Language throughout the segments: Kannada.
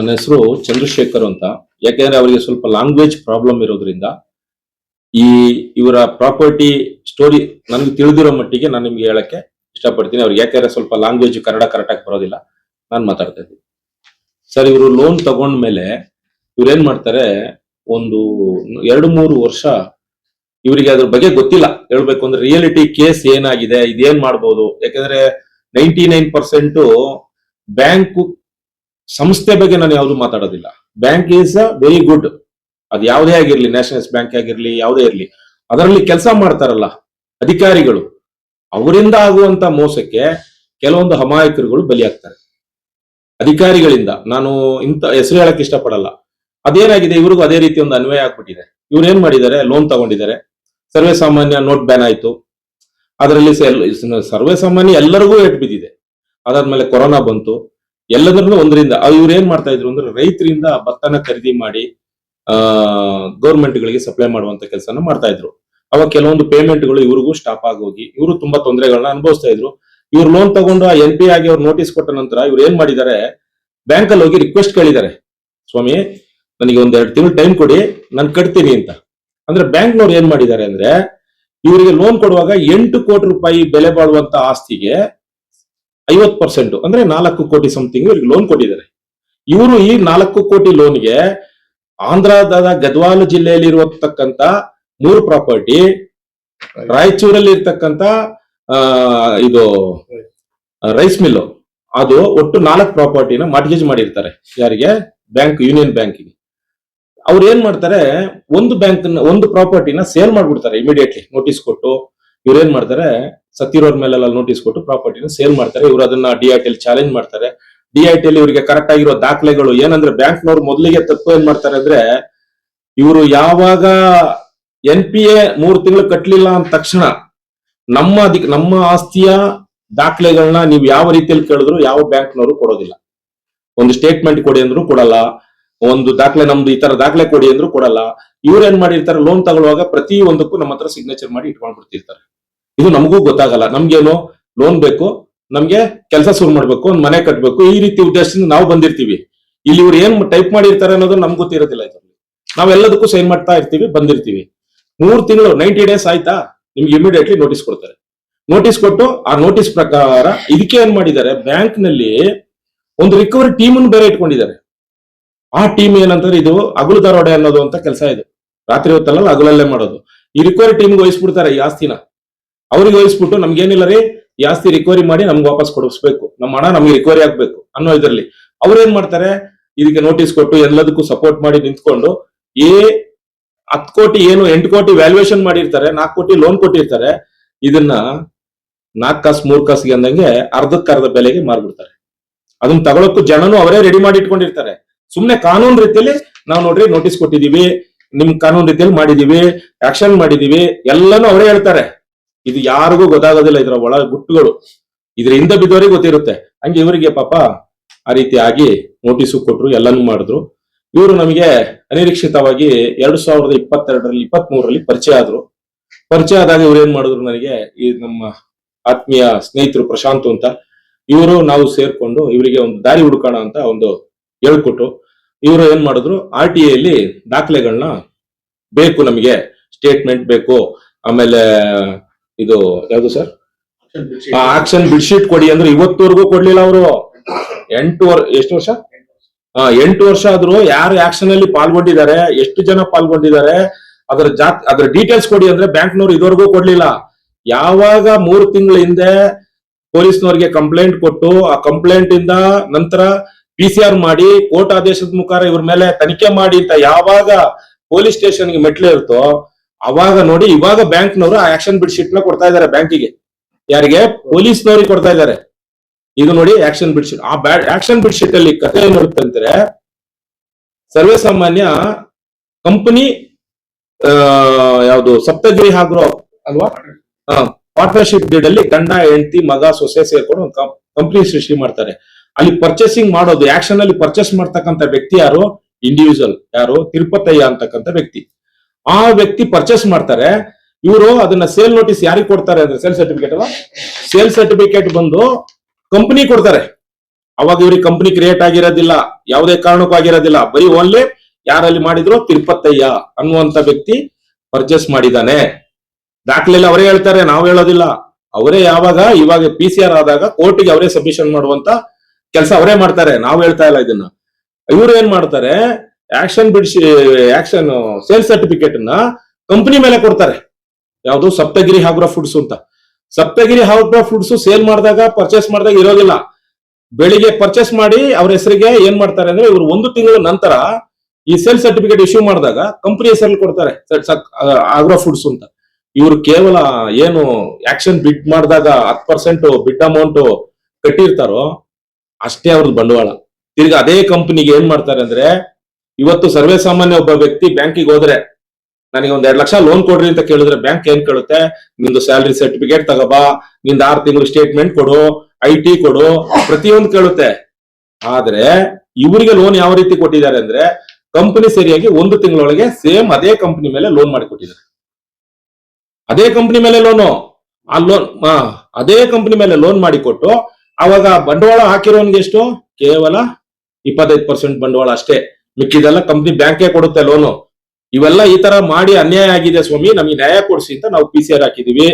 ನನ್ನ ಹೆಸರು ಚಂದ್ರಶೇಖರ್ ಅಂತ. ಯಾಕೆಂದ್ರೆ ಅವರಿಗೆ ಸ್ವಲ್ಪ ಲ್ಯಾಂಗ್ವೇಜ್ ಪ್ರಾಬ್ಲಮ್ ಇರೋದ್ರಿಂದ ಇವರ ಪ್ರಾಪರ್ಟಿ ಸ್ಟೋರಿ ನನಗೆ ತಿಳಿದಿರೋ ಮಟ್ಟಿಗೆ ನಾನು ನಿಮ್ಗೆ ಹೇಳಕ್ಕೆ ಇಷ್ಟಪಡ್ತೀನಿ. ಅವ್ರಿಗೆ ಯಾಕೆಂದ್ರೆ ಸ್ವಲ್ಪ ಲ್ಯಾಂಗ್ವೇಜ್ ಕನ್ನಡ ಕರೆಕ್ಟ್ ಆಗಿ ಬರೋದಿಲ್ಲ, ನಾನು ಮಾತಾಡ್ತಾ ಇದ್ದೀನಿ. ಸರ್, ಇವರು ಲೋನ್ ತಗೊಂಡ್ಮೇಲೆ ಇವ್ರು ಏನ್ ಮಾಡ್ತಾರೆ, ಒಂದು 2-3 ವರ್ಷ ಇವರಿಗೆ ಅದ್ರ ಬಗ್ಗೆ ಗೊತ್ತಿಲ್ಲ. ಹೇಳ್ಬೇಕು ಅಂದ್ರೆ ರಿಯಾಲಿಟಿ ಕೇಸ್ ಏನಾಗಿದೆ, ಇದೇನ್ ಮಾಡ್ಬೋದು. ಯಾಕಂದ್ರೆ 99% ಬ್ಯಾಂಕ್ ಸಂಸ್ಥೆ ಬಗ್ಗೆ ನಾನು ಯಾವ್ದು ಮಾತಾಡೋದಿಲ್ಲ. Bank is a very good. ಅದು ಯಾವುದೇ ಆಗಿರ್ಲಿ, ನ್ಯಾಷನಲೈಸ್ ಬ್ಯಾಂಕ್ ಆಗಿರ್ಲಿ, ಯಾವುದೇ ಇರ್ಲಿ, ಅದರಲ್ಲಿ ಕೆಲಸ ಮಾಡ್ತಾರಲ್ಲ ಅಧಿಕಾರಿಗಳು, ಅವರಿಂದ ಆಗುವಂತ ಮೋಸಕ್ಕೆ ಕೆಲವೊಂದು ಅಮಾಯಕರುಗಳು ಬಲಿಯಾಗ್ತಾರೆ ಅಧಿಕಾರಿಗಳಿಂದ. ನಾನು ಇಂತ ಹೆಸರು ಹೇಳಕ್ ಇಷ್ಟಪಡಲ್ಲ. ಅದೇನಾಗಿದೆ, ಇವ್ರಿಗೂ ಅದೇ ರೀತಿ ಒಂದು ಅನ್ವಯ ಆಗ್ಬಿಟ್ಟಿದೆ. ಇವ್ರು ಏನ್ ಮಾಡಿದ್ದಾರೆ, ಲೋನ್ ತಗೊಂಡಿದ್ದಾರೆ. ಸರ್ವೇ ಸಾಮಾನ್ಯ ನೋಟ್ ಬ್ಯಾನ್ ಆಯ್ತು. ಅದರಲ್ಲಿ ಸರ್ವೇ ಸಾಮಾನ್ಯ ಎಲ್ಲರಿಗೂ ಏಟ್ ಬಿದ್ದಿದೆ. ಅದಾದ್ಮೇಲೆ ಕೊರೋನಾ ಬಂತು. ಎಲ್ಲದರಲ್ಲೂ ಒಂದರಿಂದ ಇವ್ರು ಏನ್ ಮಾಡ್ತಾ ಇದ್ರು ಅಂದ್ರೆ, ರೈತರಿಂದ ಭತ್ತನ ಖರೀದಿ ಮಾಡಿ ಗೌರ್ಮೆಂಟ್ ಗಳಿಗೆ ಸಪ್ಲೈ ಮಾಡುವಂತ ಕೆಲಸನ ಮಾಡ್ತಾ ಇದ್ರು. ಅವಾಗ ಕೆಲವೊಂದು ಪೇಮೆಂಟ್ಗಳು ಇವ್ರಿಗೂ ಸ್ಟಾಪ್ ಆಗೋಗಿ ಇವರು ತುಂಬಾ ತೊಂದರೆಗಳನ್ನ ಅನುಭವಿಸ್ತಾ ಇದ್ರು. ಇವ್ರು ಲೋನ್ ತಗೊಂಡು NPA ಆಗಿ ಅವ್ರು ನೋಟಿಸ್ ಕೊಟ್ಟ ನಂತರ ಇವ್ರು ಏನ್ ಮಾಡಿದ್ದಾರೆ, ಬ್ಯಾಂಕ್ ಅಲ್ಲಿ ಹೋಗಿ ರಿಕ್ವೆಸ್ಟ್ ಕೇಳಿದ್ದಾರೆ, ಸ್ವಾಮಿ ನನಗೆ 1-2 ತಿಂಗಳು ಟೈಮ್ ಕೊಡಿ, ನಾನು ಕಟ್ತೀನಿ ಅಂತ. ಅಂದ್ರೆ ಬ್ಯಾಂಕ್ನವ್ರು ಏನ್ ಮಾಡಿದ್ದಾರೆ ಅಂದ್ರೆ, ಇವರಿಗೆ ಲೋನ್ ಕೊಡುವಾಗ 8 ಕೋಟಿ ರೂಪಾಯಿ ಬೆಲೆ ಬಾಳುವಂತ ಆಸ್ತಿಗೆ 50% ಅಂದ್ರೆ 4 ಕೋಟಿ ಸಮಥಿಂಗ್ ಇವ್ರಿಗೆ ಲೋನ್ ಕೊಟ್ಟಿದ್ದಾರೆ. ಇವರು ಈ 4 ಕೋಟಿ ಲೋನ್ಗೆ ಆಂಧ್ರದ ಗದ್ವಾಲ ಜಿಲ್ಲೆಯಲ್ಲಿ ಇರತಕ್ಕಂತ 3 ಪ್ರಾಪರ್ಟಿ, ರಾಯಚೂರಲ್ಲಿ ಇರ್ತಕ್ಕಂತ ಇದು ರೈಸ್ ಮಿಲ್, ಅದು ಒಟ್ಟು 4 ಪ್ರಾಪರ್ಟಿನ ಮಾರ್ಟ್ಗೇಜ್ ಮಾಡಿರ್ತಾರೆ. ಯಾರಿಗೆ? ಬ್ಯಾಂಕ್, ಯೂನಿಯನ್ ಬ್ಯಾಂಕಿಗೆ. ಅವ್ರು ಏನ್ ಮಾಡ್ತಾರೆ, ಒಂದು ಪ್ರಾಪರ್ಟಿನ ಸೇಲ್ ಮಾಡ್ಬಿಡ್ತಾರೆ ಇಮಿಡಿಯೇಟ್ಲಿ ನೋಟಿಸ್ ಕೊಟ್ಟು. ಇವ್ರು ಏನ್ ಮಾಡ್ತಾರೆ, ಸತ್ತಿರೋರ್ ಮೇಲೆಲ್ಲ ನೋಟಿಸ್ ಕೊಟ್ಟು ಪ್ರಾಪರ್ಟಿನ ಸೇಲ್ ಮಾಡ್ತಾರೆ. ಇವ್ರು ಅದನ್ನ DIT ಚಾಲೆಂಜ್ ಮಾಡ್ತಾರೆ. DIT ಇವರಿಗೆ ಕರೆಕ್ಟ್ ಆಗಿರೋ ದಾಖಲೆಗಳು ಏನಂದ್ರೆ, ಬ್ಯಾಂಕ್ನವ್ರು ಮೊದಲಿಗೆ ತಪ್ಪು ಏನ್ ಮಾಡ್ತಾರೆ ಅಂದ್ರೆ, ಇವರು ಯಾವಾಗ NPA 3 ತಿಂಗಳು ಕಟ್ಲಿಲ್ಲ ಅಂದ ತಕ್ಷಣ ನಮ್ಮ ಆಸ್ತಿಯ ದಾಖಲೆಗಳನ್ನ ನೀವು ಯಾವ ರೀತಿಯಲ್ಲಿ ಕೇಳಿದ್ರು ಯಾವ ಬ್ಯಾಂಕ್ನವರು ಕೊಡೋದಿಲ್ಲ. ಒಂದು ಸ್ಟೇಟ್ಮೆಂಟ್ ಕೊಡಿ ಅಂದ್ರೂ ಕೊಡಲ್ಲ, ಒಂದು ದಾಖಲೆ ನಮ್ದು ಈ ತರ ದಾಖಲೆ ಕೊಡಿ ಅಂದ್ರೂ ಕೊಡಲ್ಲ. ಇವ್ರು ಏನ್ ಮಾಡಿರ್ತಾರೆ, ಲೋನ್ ತಗೊಳ್ಳುವಾಗ ಪ್ರತಿ ಒಂದಕ್ಕೂ ನಮ್ಮ ಹತ್ರ ಸಿಗ್ನೇಚರ್ ಮಾಡಿ ಇಟ್ಕೊಂಡ್ಬಿಡ್ತಿರ್ತಾರೆ. ಇದು ನಮಗೂ ಗೊತ್ತಾಗಲ್ಲ. ನಮ್ಗೇನು ಲೋನ್ ಬೇಕು, ನಮ್ಗೆ ಕೆಲಸ ಶುರು ಮಾಡ್ಬೇಕು, ಒಂದ್ ಮನೆ ಕಟ್ಬೇಕು, ಈ ರೀತಿ ಉದ್ದೇಶದಿಂದ ನಾವು ಬಂದಿರ್ತೀವಿ. ಇಲ್ಲಿ ಇವ್ರು ಏನ್ ಟೈಪ್ ಮಾಡಿರ್ತಾರೆ ಅನ್ನೋದು ನಮ್ಗೆ ಗೊತ್ತಿರೋದಿಲ್ಲ. ಇದರಲ್ಲಿ ನಾವೆಲ್ಲದಕ್ಕೂ ಸೈನ್ ಮಾಡ್ತಾ ಇರ್ತೀವಿ, ಬಂದಿರ್ತೀವಿ. 3 ತಿಂಗಳು 90 ಡೇಸ್ ಆಯ್ತಾ, ನಿಮ್ಗೆ ಇಮಿಡಿಯೇಟ್ಲಿ ನೋಟಿಸ್ ಕೊಡ್ತಾರೆ. ನೋಟಿಸ್ ಕೊಟ್ಟು ಆ ನೋಟಿಸ್ ಪ್ರಕಾರ ಇದಕ್ಕೆ ಏನ್ ಮಾಡಿದ್ದಾರೆ, ಬ್ಯಾಂಕ್ ನಲ್ಲಿ ಒಂದು ರಿಕವರಿ ಟೀಮ್ ಬೇರೆ ಇಟ್ಕೊಂಡಿದ್ದಾರೆ. ಆ ಟೀಮ್ ಏನಂತಾರೆ, ಇದು ಹಗಲು ದರೋಡೆ ಅನ್ನೋದು ಅಂತ ಕೆಲಸ. ಇದು ರಾತ್ರಿ ಹೊತ್ತಲ್ಲ, ಹಗಲಲ್ಲೇ ಮಾಡೋದು. ಈ ರಿಕವರಿ ಟೀಮ್ಗೆ ವಹಿಸ್ಬಿಡ್ತಾರೆ ಈ ಆಸ್ತಿನ. ಅವ್ರಿಗೆ ವಹಿಸ್ಬಿಟ್ಟು, ನಮ್ಗೇನಿಲ್ಲ ರೀ, ಈ ಆಸ್ತಿ ರಿಕವರಿ ಮಾಡಿ ನಮ್ಗೆ ವಾಪಸ್ ಕೊಡಿಸ್ಬೇಕು, ನಮ್ಮ ಹಣ ನಮ್ಗೆ ರಿಕವರಿ ಆಗ್ಬೇಕು ಅನ್ನೋ ಇದರಲ್ಲಿ ಅವ್ರು ಏನ್ ಮಾಡ್ತಾರೆ, ಇದಕ್ಕೆ ನೋಟಿಸ್ ಕೊಟ್ಟು ಎಲ್ಲದಕ್ಕೂ ಸಪೋರ್ಟ್ ಮಾಡಿ ನಿಂತ್ಕೊಂಡು 10 ಕೋಟಿ ಏನು 8 ಕೋಟಿ ವ್ಯಾಲ್ಯೂಯೇಷನ್ ಮಾಡಿರ್ತಾರೆ, 4 ಕೋಟಿ ಲೋನ್ ಕೊಟ್ಟಿರ್ತಾರೆ. ಇದನ್ನ 4 ಕಾಸು 3 ಕಾಸಿಗೆ ಅಂದಂಗೆ ಅರ್ಧಕ್ಕರ್ಧ ಬೆಲೆಗೆ ಮಾರ್ಬಿಡ್ತಾರೆ. ಅದನ್ನ ತಗೊಳಕ್ಕೂ ಜನನು ಅವರೇ ರೆಡಿ ಮಾಡಿ ಇಟ್ಕೊಂಡಿರ್ತಾರೆ. ಸುಮ್ನೆ ಕಾನೂನು ರೀತಿಯಲ್ಲಿ ನಾವು ನೋಡ್ರಿ ನೋಟಿಸ್ ಕೊಟ್ಟಿದೀವಿ, ನಿಮ್ ಕಾನೂನು ರೀತಿಯಲ್ಲಿ ಮಾಡಿದೀವಿ, ಆಕ್ಷನ್ ಮಾಡಿದೀವಿ, ಎಲ್ಲಾನು ಅವರೇ ಹೇಳ್ತಾರೆ. ಇದು ಯಾರಿಗೂ ಗೊತ್ತಾಗೋದಿಲ್ಲ, ಇದರ ಒಳ ಗುಟ್ಟುಗಳು ಇದ್ರ ಹಿಂದೆ ಬಿದ್ದವರಿಗೆ ಗೊತ್ತಿರುತ್ತೆ. ಹಂಗೆ ಇವರಿಗೆ ಪಾಪ ಆ ರೀತಿ ಆಗಿ ನೋಟಿಸು ಕೊಟ್ರು, ಎಲ್ಲಾನು ಮಾಡಿದ್ರು. ಇವರು ನಮಗೆ ಅನಿರೀಕ್ಷಿತವಾಗಿ 2022ರಲ್ಲಿ 23ರಲ್ಲಿ ಪರಿಚಯ ಆದ್ರು. ಪರಿಚಯ ಆದಾಗ ಇವ್ರು ಏನ್ ಮಾಡಿದ್ರು, ನನಗೆ ಈ ನಮ್ಮ ಆತ್ಮೀಯ ಸ್ನೇಹಿತರು ಪ್ರಶಾಂತ್ ಅಂತ, ಇವರು ನಾವು ಸೇರ್ಕೊಂಡು ಇವರಿಗೆ ಒಂದು ದಾರಿ ಹುಡುಕೋಣ ಅಂತ ಒಂದು ಹೇಳ್ಕೊಟ್ಟು, ಇವರು ಏನ್ ಮಾಡಿದ್ರು, RTA ಯಲ್ಲಿ ದಾಖಲೆಗಳನ್ನ ಬೇಕು, ನಮಗೆ ಸ್ಟೇಟ್ಮೆಂಟ್ ಬೇಕು, ಆಮೇಲೆ ಇದು ಯಾವುದು ಸರ್, ಆಕ್ಷನ್ ಬಿಡ್ಶೀಟ್ ಕೊಡಿ ಅಂದ್ರೆ ಇವತ್ತವರೆಗೂ ಕೊಡ್ಲಿಲ್ಲ ಅವರು. 8 ವರ್ಷ 8 ವರ್ಷ ಆದ್ರೂ ಯಾರು ಆಕ್ಷನ್ ಅಲ್ಲಿ ಪಾಲ್ಗೊಂಡಿದ್ದಾರೆ, ಎಷ್ಟು ಜನ ಪಾಲ್ಗೊಂಡಿದ್ದಾರೆ, ಅದರ ಡೀಟೇಲ್ಸ್ ಕೊಡಿ ಅಂದ್ರೆ ಬ್ಯಾಂಕ್ನವ್ರು ಇದುವರೆಗೂ ಕೊಡ್ಲಿಲ್ಲ. ಯಾವಾಗ 3 ತಿಂಗಳ ಹಿಂದೆ ಪೊಲೀಸ್ನವ್ರಿಗೆ ಕಂಪ್ಲೇಂಟ್ ಕೊಟ್ಟು, ಆ ಕಂಪ್ಲೇಂಟ್ ಇಂದ ನಂತರ PCR ಮಾಡಿ ಕೋರ್ಟ್ ಆದೇಶದ ಮುಖಾಂತರ ಇವ್ರ ಮೇಲೆ ತನಿಖೆ ಮಾಡಿ ಅಂತ ಯಾವಾಗ ಪೊಲೀಸ್ ಸ್ಟೇಷನ್ಗೆ ಮೆಟ್ಲೆ ಇರ್ತೋ, ಅವಾಗ ನೋಡಿ ಇವಾಗ ಬ್ಯಾಂಕ್ನವರು ಆ ಆಕ್ಷನ್ ಬಿಡ್ ಶೀಟ್ ನ ಕೊಡ್ತಾ ಇದ್ದಾರೆ ಬ್ಯಾಂಕಿಗೆ. ಯಾರಿಗೆ? ಪೊಲೀಸ್ನವ್ರಿಗೆ ಕೊಡ್ತಾ ಇದ್ದಾರೆ. ಇದು ನೋಡಿ ಆಕ್ಷನ್ ಬಿಡ್ ಶೀಟ್. ಆ ಆಕ್ಷನ್ ಬಿಡ್ ಶೀಟ್ ಅಲ್ಲಿ ಕಥೆ ಏನಿರುತ್ತೆ ಅಂದ್ರೆ, ಸರ್ವೇ ಸಾಮಾನ್ಯ ಕಂಪನಿ ಯಾವುದು ಸಪ್ತಗಿರಿ ಆಗ್ರೋ ಅಲ್ವಾ, ಪಾರ್ಟ್ನರ್ಶಿಪ್ ಡೀಡ್ ಅಲ್ಲಿ ಗಂಡ ಹೆಂಡತಿ ಮಗ ಸೊಸೆ ಸೇರ್ಕೊಂಡು ಒಂದು ಕಂಪನಿ ಸೃಷ್ಟಿ ಮಾಡ್ತಾರೆ. ಅಲ್ಲಿ ಪರ್ಚೇಸಿಂಗ್ ಮಾಡೋದು, ಆಕ್ಷನ್ ಅಲ್ಲಿ ಪರ್ಚೇಸ್ ಮಾಡ್ತಕ್ಕಂಥ ವ್ಯಕ್ತಿ ಯಾರು? ಇಂಡಿವಿಜುವಲ್. ಯಾರು? ತಿರುಪತಯ್ಯ ಅಂತಕ್ಕಂಥ ವ್ಯಕ್ತಿ. ಆ ವ್ಯಕ್ತಿ ಪರ್ಚೇಸ್ ಮಾಡ್ತಾರೆ. ಇವರು ಅದನ್ನ ಸೇಲ್ ನೋಟಿಸ್ ಯಾರಿಗೆ ಕೊಡ್ತಾರೆ ಅಂದ್ರೆ, ಸೇಲ್ ಸರ್ಟಿಫಿಕೇಟ್ ಬಂದು ಕಂಪನಿ ಕೊಡ್ತಾರೆ. ಅವಾಗ ಇವ್ರಿಗೆ ಕಂಪನಿ ಕ್ರಿಯೇಟ್ ಆಗಿರೋದಿಲ್ಲ, ಯಾವುದೇ ಕಾರಣಕ್ಕೂ ಆಗಿರೋದಿಲ್ಲ. ಬರೀ ಓನ್ಲಿ ಯಾರಲ್ಲಿ ಮಾಡಿದ್ರು ತಿರುಪತಯ್ಯ ಅನ್ನುವಂತ ವ್ಯಕ್ತಿ ಪರ್ಚೇಸ್ ಮಾಡಿದಾನೆ. ದಾಖಲೆಲ್ಲ ಅವರೇ ಹೇಳ್ತಾರೆ, ನಾವು ಹೇಳೋದಿಲ್ಲ. ಅವರೇ ಇವಾಗ PCR ಆದಾಗ ಕೋರ್ಟಿಗೆ ಅವರೇ ಸಬ್ಮಿಷನ್ ಮಾಡುವಂತ ಕೆಲಸ ಅವರೇ ಮಾಡ್ತಾರೆ, ನಾವು ಹೇಳ್ತಾ ಇಲ್ಲ ಇದನ್ನ. ಇವ್ರು ಏನ್ ಮಾಡ್ತಾರೆ, ಆಕ್ಷನ್ ಸೇಲ್ಸ್ ಸರ್ಟಿಫಿಕೇಟ್ ನ ಕಂಪನಿ ಮೇಲೆ ಕೊಡ್ತಾರೆ. ಯಾವುದು ಸಪ್ತಗಿರಿ ಆಗ್ರೋ ಫುಡ್ಸ್ ಅಂತ. ಸಪ್ತಗಿರಿ ಆಗ್ರೋ ಫುಡ್ಸ್ ಸೇಲ್ ಮಾಡಿದಾಗ ಪರ್ಚೇಸ್ ಮಾಡಿದಾಗ ಇರೋದಿಲ್ಲ. ಬೆಳಿಗ್ಗೆ ಪರ್ಚೇಸ್ ಮಾಡಿ ಅವ್ರ ಹೆಸರಿಗೆ ಏನ್ ಮಾಡ್ತಾರೆ ಅಂದ್ರೆ, ಇವರು 1 ತಿಂಗಳ ನಂತರ ಈ ಸೇಲ್ ಸರ್ಟಿಫಿಕೇಟ್ ಇಶ್ಯೂ ಮಾಡಿದಾಗ ಕಂಪನಿ ಹೆಸರಲ್ಲಿ ಕೊಡ್ತಾರೆ ಆಗ್ರೋ ಫುಡ್ಸ್ ಅಂತ. ಇವರು ಕೇವಲ ಏನು ಆಕ್ಷನ್ ಬಿಡ್ ಮಾಡಿದಾಗ 10% ಬಿಡ್ ಅಮೌಂಟ್ ಕಟ್ಟಿರ್ತಾರೋ ಅಷ್ಟೇ ಅವ್ರದ್ದು ಬಂಡವಾಳ. ತಿರ್ಗಿ ಅದೇ ಕಂಪನಿಗೆ ಏನ್ ಮಾಡ್ತಾರೆ ಅಂದ್ರೆ, ಇವತ್ತು ಸರ್ವೇ ಸಾಮಾನ್ಯ ಒಬ್ಬ ವ್ಯಕ್ತಿ ಬ್ಯಾಂಕಿಗೆ ಹೋದ್ರೆ ನನಗೆ 1 ಲಕ್ಷ ಲೋನ್ ಕೊಡ್ರಿ ಅಂತ ಕೇಳಿದ್ರೆ ಬ್ಯಾಂಕ್ ಏನ್ ಕೇಳುತ್ತೆ, ನಿಂದು ಸ್ಯಾಲರಿ ಸರ್ಟಿಫಿಕೇಟ್ ತಗೋಬಾ, ನಿಂದ 6 ತಿಂಗಳು ಸ್ಟೇಟ್ಮೆಂಟ್ ಕೊಡು, IT ಕೊಡು, ಪ್ರತಿಯೊಂದು ಕೇಳುತ್ತೆ. ಆದ್ರೆ ಇವರಿಗೆ ಲೋನ್ ಯಾವ ರೀತಿ ಕೊಟ್ಟಿದ್ದಾರೆ ಅಂದ್ರೆ, ಕಂಪನಿ ಸರಿಯಾಗಿ 1 ತಿಂಗಳೊಳಗೆ ಸೇಮ್ ಅದೇ ಕಂಪನಿ ಮೇಲೆ ಲೋನ್ ಮಾಡಿ ಕೊಟ್ಟಿದ್ದಾರೆ. ಅದೇ ಕಂಪನಿ ಮೇಲೆ ಲೋನು, ಅದೇ ಕಂಪನಿ ಮೇಲೆ ಲೋನ್ ಮಾಡಿಕೊಟ್ಟು ಅವಾಗ ಬಂಡವಾಳ ಹಾಕಿರೋನ್ಗೆ ಎಷ್ಟು, ಕೇವಲ 25% ಬಂಡವಾಳ ಅಷ್ಟೇ. ಮಿಕ್ಕಿದೆಲ್ಲ ಕಂಪನಿ ಬ್ಯಾಂಕೇ ಕೊಡುತ್ತೆ ಲೋನು. ಇವೆಲ್ಲ ಈ ತರ ಮಾಡಿ ಅನ್ಯಾಯ ಆಗಿದೆ ಸ್ವಾಮಿ, ನಮಗೆ ನ್ಯಾಯ ಕೊಡಿಸಿ ಅಂತ ನಾವು PCR ಹಾಕಿದೀವಿ.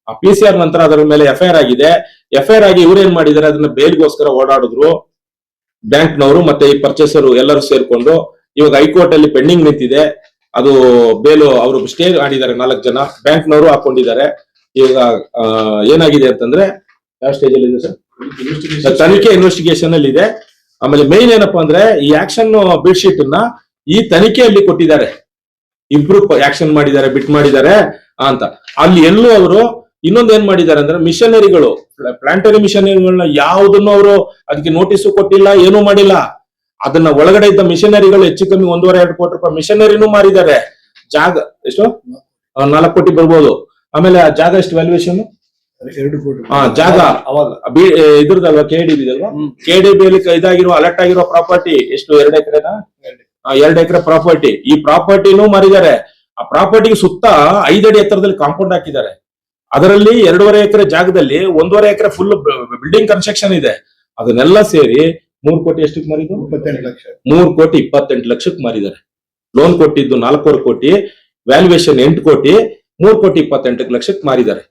ಆ PCR ನಂತರ ಅದರ ಮೇಲೆ FIR ಆಗಿದೆ. FIR ಆಗಿ ಇವ್ರೇನ್ ಮಾಡಿದಾರೆ, ಅದನ್ನ ಬೇಲ್ಗೋಸ್ಕರ ಓಡಾಡಿದ್ರು ಬ್ಯಾಂಕ್ನವರು ಮತ್ತೆ ಈ ಪರ್ಚೇಸರು ಎಲ್ಲರೂ ಸೇರ್ಕೊಂಡು. ಇವಾಗ ಹೈಕೋರ್ಟ್ ಅಲ್ಲಿ ಪೆಂಡಿಂಗ್ ನಿಂತಿದೆ ಅದು ಬೇಲು. ಅವರು ಸ್ಟೇ ಮಾಡಿದ್ದಾರೆ, 4 ಜನ ಬ್ಯಾಂಕ್ನವರು ಹಾಕೊಂಡಿದ್ದಾರೆ. ಈಗ ಏನಾಗಿದೆ ಅಂತಂದ್ರೆ, ಯಾವ ಸ್ಟೇಜ್ ಅಲ್ಲಿ ಇದೆ ಸರ್, ತನಿಖೆ ಇನ್ವೆಸ್ಟಿಗೇಷನ್ ಅಲ್ಲಿ ಇದೆ. ಆಮೇಲೆ ಮೇನ್ ಏನಪ್ಪಾ ಅಂದ್ರೆ, ಈ ಆಕ್ಷನ್ ಬಿಡ್ ಶೀಟ್ ನ ಈ ತನಿಖೆಯಲ್ಲಿ ಕೊಟ್ಟಿದ್ದಾರೆ. ಇಂಪ್ರೂವ್ ಆಕ್ಷನ್ ಮಾಡಿದ್ದಾರೆ, ಬಿಟ್ ಮಾಡಿದ್ದಾರೆ ಅಂತ. ಅಲ್ಲಿ ಎಲ್ಲೂ ಅವರು ಇನ್ನೊಂದು ಏನ್ ಮಾಡಿದ್ದಾರೆ ಅಂದ್ರೆ, ಮಿಷನರಿಗಳು, ಪ್ಲಾಂಟರಿ ಮಿಷನರಿಗಳನ್ನ ಯಾವುದನ್ನು ಅವರು ಅದಕ್ಕೆ ನೋಟಿಸ್ ಕೊಟ್ಟಿಲ್ಲ, ಏನೂ ಮಾಡಿಲ್ಲ. ಅದನ್ನ ಒಳಗಡೆ ಇದ್ದ ಮಿಷನರಿಗಳು ಹೆಚ್ಚು ಕಮ್ಮಿ 1.5-2 ಕೋಟಿ ರೂಪಾಯಿ ಮಿಷನರಿನೂ ಮಾರಿದ್ದಾರೆ. ಜಾಗ ಎಷ್ಟು, 4 ಕೋಟಿ ಬರ್ಬೋದು. ಆಮೇಲೆ ಆ ಜಾಗ ಎಷ್ಟು ವ್ಯಾಲ್ಯೂಯೇಷನ್, 2 ಕೋಟಿ. ಜಾಗ ಅವಾಗ ಇದ್ರದಲ್ವಾ, KDB ಅಲ್ವಾ, KDB ಅಲ್ಲಿ ಇದಾಗಿರೋ ಅಲರ್ಟ್ ಆಗಿರೋ ಪ್ರಾಪರ್ಟಿ ಎಷ್ಟು, 2 ಎಕರೆನಾ, 2 ಎಕರೆ ಪ್ರಾಪರ್ಟಿ. ಈ ಪ್ರಾಪರ್ಟಿನೂ ಮಾರಿದ್ದಾರೆ. ಆ ಪ್ರಾಪರ್ಟಿಗೆ ಸುತ್ತ 5 ಅಡಿ ಎತ್ತರದಲ್ಲಿ ಕಾಂಪೌಂಡ್ ಹಾಕಿದ್ದಾರೆ. ಅದರಲ್ಲಿ 2.5 ಎಕರೆ ಜಾಗದಲ್ಲಿ 1.5 ಎಕರೆ ಫುಲ್ ಬಿಲ್ಡಿಂಗ್ ಕನ್ಸ್ಟ್ರಕ್ಷನ್ ಇದೆ. ಅದನ್ನೆಲ್ಲ ಸೇರಿ 3 ಕೋಟಿ ಎಷ್ಟಕ್ಕೆ ಮಾರಿದ್ರು, 28 ಲಕ್ಷ. 3 ಕೋಟಿ 28 ಲಕ್ಷಕ್ಕೆ ಮಾರಿದ್ದಾರೆ. ಲೋನ್ ಕೊಟ್ಟಿದ್ದು 4 ಕೋಟಿ, ವ್ಯಾಲ್ಯೂಯೇಷನ್ 8 ಕೋಟಿ, 3 ಕೋಟಿ 28 ಲಕ್ಷಕ್ಕೆ ಮಾರಿದ್ದಾರೆ.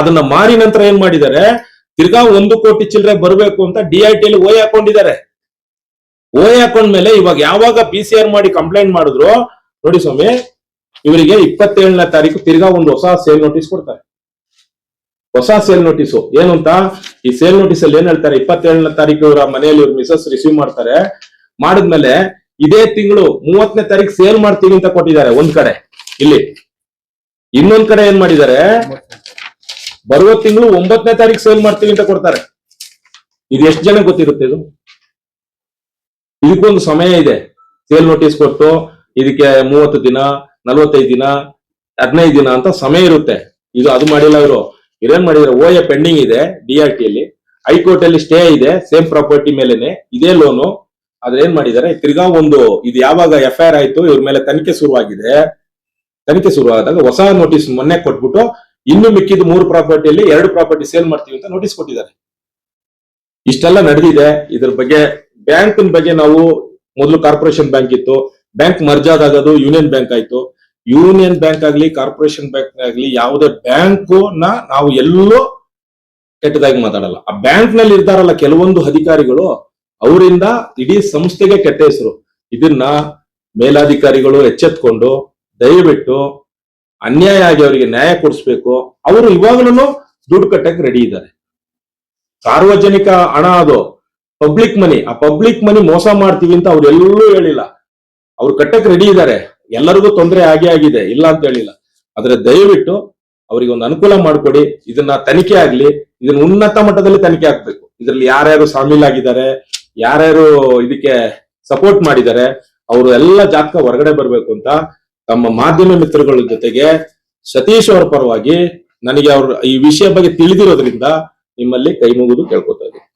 ಅದನ್ನ ಮಾರಿ ನಂತರ ಏನ್ ಮಾಡಿದ್ದಾರೆ, ತಿರ್ಗಾ 1 ಕೋಟಿ ಚಿಲ್ಲರೆ ಬರಬೇಕು ಅಂತ DIT ಅಲ್ಲಿ ಓಯ್ ಹಾಕೊಂಡಿದ್ದಾರೆ. ಓಯ್ ಹಾಕೊಂಡ್ಮೇಲೆ ಇವಾಗ ಯಾವಾಗ PCR ಮಾಡಿ ಕಂಪ್ಲೇಂಟ್ ಮಾಡಿದ್ರು ನೋಡಿ ಸ್ವಾಮಿ, ಇವರಿಗೆ 27ನೇ ತಾರೀಕು ತಿರ್ಗಾ ಒಂದು ಹೊಸ ಸೇಲ್ ನೋಟಿಸ್ ಕೊಡ್ತಾರೆ. ಹೊಸ ಸೇಲ್ ನೋಟಿಸ್ ಏನು ಅಂತ, ಈ ಸೇಲ್ ನೋಟಿಸ್ ಅಲ್ಲಿ ಏನ್ ಹೇಳ್ತಾರೆ, 27ನೇ ತಾರೀಕು ಇವರ ಮನೆಯಲ್ಲಿ ಇವ್ರ ಮಿಸಸ್ ರಿಸೀವ್ ಮಾಡ್ತಾರೆ. ಮಾಡಿದ್ಮೇಲೆ ಇದೇ ತಿಂಗಳು 30ನೇ ತಾರೀಕು ಸೇಲ್ ಮಾಡ್ತೀವಿ ಅಂತ ಕೊಟ್ಟಿದ್ದಾರೆ ಒಂದ್ ಕಡೆ. ಇಲ್ಲಿ ಇನ್ನೊಂದ್ ಕಡೆ ಏನ್ ಮಾಡಿದ್ದಾರೆ, ಬರುವ ತಿಂಗಳು 9ನೇ ತಾರೀಕು ಸೇಲ್ ಮಾಡ್ತೀವಿ ಅಂತ ಕೊಡ್ತಾರೆ. ಇದು ಎಷ್ಟು ಜನ ಗೊತ್ತಿರುತ್ತೆ? ಇದಕ್ಕೊಂದು ಸಮಯ ಇದೆ. ಸೇಲ್ ನೋಟಿಸ್ ಕೊಟ್ಟು ಇದಕ್ಕೆ 30 ದಿನ, 45 ದಿನ, 15 ದಿನ ಅಂತ ಸಮಯ ಇರುತ್ತೆ. ಇದು ಅದು ಮಾಡಿಲ್ಲ ಇವರು. ಇವ್ರೇನ್ ಮಾಡಿದ್ರೆ, ಓಎ ಪೆಂಡಿಂಗ್ ಇದೆ DRT ಅಲ್ಲಿ, ಹೈಕೋರ್ಟ್ ಅಲ್ಲಿ ಸ್ಟೇ ಇದೆ ಸೇಮ್ ಪ್ರಾಪರ್ಟಿ ಮೇಲೆನೆ ಇದೇ ಲೋನು. ಆದ್ರೆ ಏನ್ ಮಾಡಿದ್ದಾರೆ, ತಿರ್ಗಾ ಇದು ಯಾವಾಗ FIR ಆಯ್ತು ಇವ್ರ ಮೇಲೆ ತನಿಖೆ ಶುರುವಾಗಿದೆ. ತನಿಖೆ ಶುರುವಾದಾಗ ಹೊಸ ನೋಟಿಸ್ ಮೊನ್ನೆ ಕೊಟ್ಬಿಟ್ಟು ಇನ್ನು ಮಿಕ್ಕಿದ 3 ಪ್ರಾಪರ್ಟಿಯಲ್ಲಿ 2 ಪ್ರಾಪರ್ಟಿ ಸೇಲ್ ಮಾಡ್ತೀವಿ ಅಂತ ನೋಟಿಸ್ ಕೊಟ್ಟಿದ್ದಾರೆ. ಇಷ್ಟೆಲ್ಲ ನಡೆದಿದೆ. ಇದ್ರ ಬಗ್ಗೆ ಬ್ಯಾಂಕ್ ಬಗ್ಗೆ ನಾವು ಮೊದಲು ಕಾರ್ಪೊರೇಷನ್ ಬ್ಯಾಂಕ್ ಇತ್ತು, ಬ್ಯಾಂಕ್ ಮರ್ಜ್ ಆದಾಗ ಯೂನಿಯನ್ ಬ್ಯಾಂಕ್ ಆಯ್ತು. ಯೂನಿಯನ್ ಬ್ಯಾಂಕ್ ಆಗ್ಲಿ ಕಾರ್ಪೊರೇಷನ್ ಬ್ಯಾಂಕ್ ಆಗ್ಲಿ ಯಾವುದೇ ಬ್ಯಾಂಕ್ ನಾವು ಎಲ್ಲೂ ಕೆಟ್ಟದಾಗಿ ಮಾತಾಡಲ್ಲ. ಆ ಬ್ಯಾಂಕ್ ನಲ್ಲಿ ಇರ್ತಾರಲ್ಲ ಕೆಲವೊಂದು ಅಧಿಕಾರಿಗಳು, ಅವರಿಂದ ಇಡೀ ಸಂಸ್ಥೆಗೆ ಕೆಟ್ಟ ಹೆಸರು. ಇದನ್ನ ಮೇಲಾಧಿಕಾರಿಗಳು ಎಚ್ಚೆತ್ಕೊಂಡು ದಯವಿಟ್ಟು ಅನ್ಯಾಯ ಆಗಿ ಅವರಿಗೆ ನ್ಯಾಯ ಕೊಡಿಸ್ಬೇಕು. ಅವರು ಇವಾಗಲೂ ದುಡ್ಡು ಕಟ್ಟಕ್ಕೆ ರೆಡಿ ಇದ್ದಾರೆ. ಸಾರ್ವಜನಿಕ ಹಣ, ಅದು ಪಬ್ಲಿಕ್ ಮನಿ. ಆ ಪಬ್ಲಿಕ್ ಮನಿ ಮೋಸ ಮಾಡ್ತೀವಿ ಅಂತ ಅವ್ರು ಎಲ್ಲೂ ಹೇಳಿಲ್ಲ. ಅವ್ರು ಕಟ್ಟಕ್ಕೆ ರೆಡಿ ಇದ್ದಾರೆ. ಎಲ್ಲರಿಗೂ ತೊಂದರೆ ಆಗಿದೆ, ಇಲ್ಲ ಅಂತ ಹೇಳಿಲ್ಲ. ಆದ್ರೆ ದಯವಿಟ್ಟು ಅವರಿಗೆ ಒಂದು ಅನುಕೂಲ ಮಾಡಿಕೊಡಿ. ಇದನ್ನ ತನಿಖೆ ಆಗ್ಲಿ, ಇದನ್ನ ಉನ್ನತ ಮಟ್ಟದಲ್ಲಿ ತನಿಖೆ ಆಗ್ಬೇಕು. ಇದರಲ್ಲಿ ಯಾರ್ಯಾರು ಶಾಮೀಲಾಗಿದ್ದಾರೆ, ಯಾರ್ಯಾರು ಇದಕ್ಕೆ ಸಪೋರ್ಟ್ ಮಾಡಿದ್ದಾರೆ, ಅವರು ಎಲ್ಲ ಜಾತಕ ಹೊರಗಡೆ ಬರ್ಬೇಕು ಅಂತ ತಮ್ಮ ಮಾಧ್ಯಮ ಮಿತ್ರಗಳ ಜೊತೆಗೆ ಸತೀಶ್ ಅವರ ಪರವಾಗಿ ನನಗೆ ಈ ವಿಷಯ ಬಗ್ಗೆ ತಿಳಿದಿರೋದ್ರಿಂದ ನಿಮ್ಮಲ್ಲಿ ಕೈ ಮುಗಿದು ಕೇಳ್ಕೊತಾ ಇದ್ದೀನಿ.